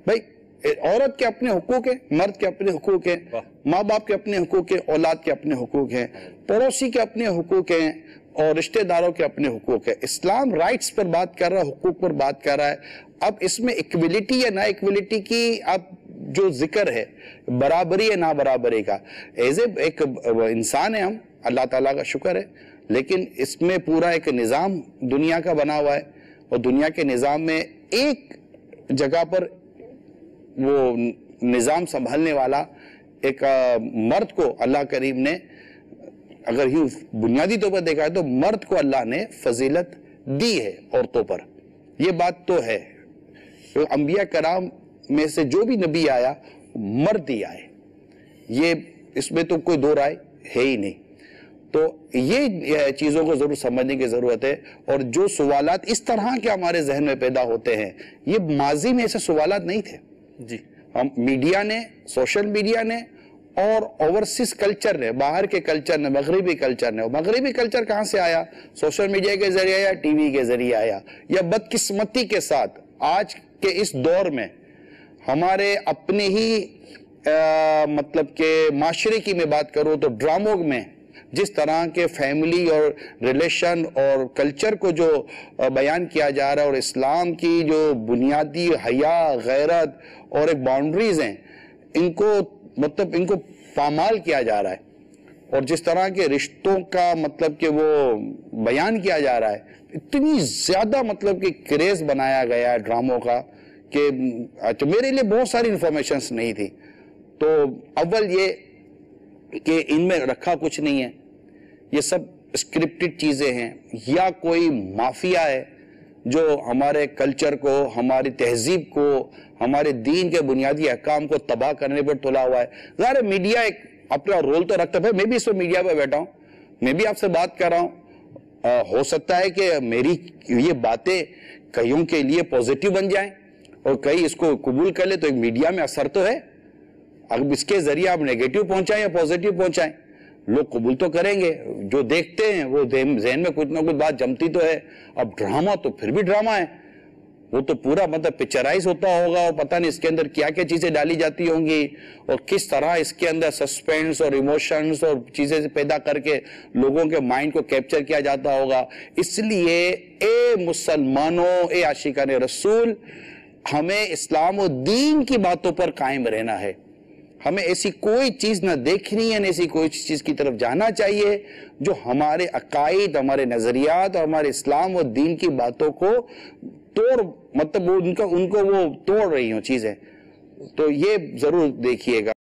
بھائی عورت کے اپنے حقوق ہیں، مرد کے اپنے حقوق ہیں، ماں باپ کے اپنے حقوق ہیں، اولاد کے اپنے حقوق ہیں، پڑوسی کے اپنے حقوق ہیں، اور رشتہ داروں کے اپنے حقوق ہیں۔ اسلام رائٹس پر بات کر رہا ہے، حقوق پر بات کر رہا ہے۔ اب اس میں ایکویلٹی یا نا ایکویلٹی کی اب جو ذکر ہے، برابری یا نا برابری کا، ایک انسان ہے ہم، اللہ تعالیٰ کا شکر ہے، لیکن اس میں پورا ایک نظام دنیا کا بنا ہوا ہے، اور دنیا کے نظام میں ایک جگہ پر وہ نظام سنبھالنے والا ایک مرد کو اللہ کریم نے، اگر ہی بنیادی طور پر دیکھا ہے تو مرد کو اللہ نے فضیلت دی ہے عورتوں پر، یہ بات تو ہے۔ انبیاء کرام میں سے جو بھی نبی آیا مرد ہی آئے، یہ اس میں تو کوئی دو رائے ہے ہی نہیں۔ تو یہ چیزوں کو ضرور سمجھنے کی ضرورت ہے، اور جو سوالات اس طرح کے ہمارے ذہن میں پیدا ہوتے ہیں، یہ ماضی میں ایسے سوالات نہیں تھے جی۔ ہم میڈیا نے، سوشل میڈیا نے اور اوورسیز کلچر نے، باہر کے کلچر نے، مغربی کلچر نے، مغربی کلچر کہاں سے آیا؟ سوشل میڈیا کے ذریعے آیا، ٹی وی کے ذریعے آیا، یا بدقسمتی کے ساتھ آج کے اس دور میں ہمارے اپنے ہی مطلب کہ معاشرے کی میں بات کروں تو ڈراموں میں جس طرح کے فیملی اور ریلیشن اور کلچر کو جو بیان کیا جا رہا ہے، اور اسلام کی جو بنیادی حیا، غیرت اور ایک باؤنڈریز ہیں، ان کو پامال کیا جا رہا ہے، اور جس طرح کے رشتوں کا مطلب کہ وہ بیان کیا جا رہا ہے، اتنی زیادہ مطلب کہ کریز بنایا گیا ہے ڈراموں کا کہ میرے لیے بہت ساری انفارمیشنز نہیں تھی۔ تو اول یہ کہ ان میں رکھا کچھ نہیں ہے، یہ سب اسکرپٹڈ چیزیں ہیں، یا کوئی مافیا ہے جو ہمارے کلچر کو، ہماری تہذیب کو، ہمارے دین کے بنیادی احکام کو تباہ کرنے پر تلا ہوا ہے۔ ظاہر میڈیا ایک اپنا رول تو رکھتا ہے، میں بھی اس وقت میڈیا پہ بیٹھا ہوں، میں بھی آپ سے بات کر رہا ہوں، ہو سکتا ہے کہ میری یہ باتیں کئیوں کے لیے پوزیٹیو بن جائیں اور کئی اس کو قبول کر لے، تو ایک میڈیا میں اثر تو ہے۔ اب اس کے ذریعے آپ نیگیٹو پہنچائیں یا پوزیٹیو پہنچائیں، لوگ قبول تو کریں گے، جو دیکھتے ہیں وہ ذہن میں کچھ نہ کچھ بات جمتی تو ہے۔ اب ڈرامہ تو پھر بھی ڈرامہ ہے، وہ تو پورا مطلب پکچرائز ہوتا ہوگا، اور پتہ نہیں اس کے اندر کیا کیا چیزیں ڈالی جاتی ہوں گی، اور کس طرح اس کے اندر سسپینس اور ایموشنز اور چیزیں پیدا کر کے لوگوں کے مائنڈ کو کیپچر کیا جاتا ہوگا۔ اس لیے اے مسلمانوں، اے عاشقان رسول، ہمیں اسلام و دین کی باتوں پر قائم رہنا ہے۔ ہمیں ایسی کوئی چیز نہ دیکھنی ہے، نہ ایسی کوئی چیز کی طرف جانا چاہیے جو ہمارے عقائد، ہمارے نظریات اور ہمارے اسلام و دین کی باتوں کو مطلب ان کو وہ توڑ رہی ہوں چیزیں۔ تو یہ ضرور دیکھیے گا۔